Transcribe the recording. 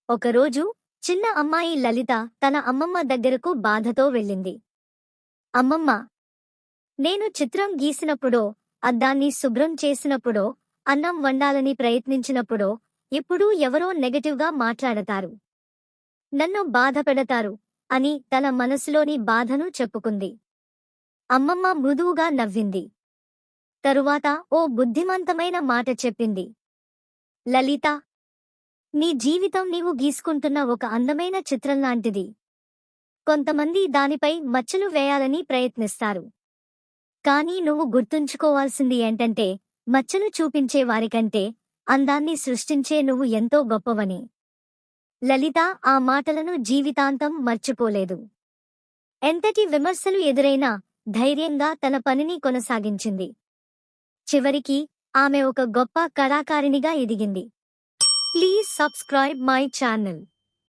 ఒకరోజు చిన్న అమ్మాయి లలిత తన అమ్మమ్మ దగ్గరకు బాధతో వెళ్ళింది. అమ్మమ్మ, నేను చిత్రం గీసినప్పుడో, అద్దాన్ని శుభ్రం చేసినప్పుడో, అన్నం వండాలని ప్రయత్నించినప్పుడో ఎప్పుడూ ఎవరో నెగటివ్గా మాట్లాడతారు. నన్ను బాధపెడతారు అని తన మనసులోని బాధను చెప్పుకుంది. అమ్మమ్మ మృదువుగా నవ్వింది. తరువాత ఓ బుద్ధిమంతమైన మాట చెప్పింది. లలిత, నీ జీవితం నీవు గీసుకుంటున్న ఒక అందమైన చిత్రంలాంటిది. కొంతమంది దానిపై మచ్చలు వేయాలని ప్రయత్నిస్తారు. కానీ నువ్వు గుర్తుంచుకోవాల్సింది ఏంటంటే, మచ్చలు చూపించే వారికంటే అందాన్ని సృష్టించే నువ్వు ఎంతో గొప్పవని. లలిత ఆ మాటలను జీవితాంతం మర్చిపోలేదు. ఎంతటి విమర్శలు ఎదురైనా ధైర్యంగా తన పనిని కొనసాగించింది. చివరికి ఆమె ఒక గొప్ప కళాకారిణిగా ఎదిగింది. Please subscribe my channel.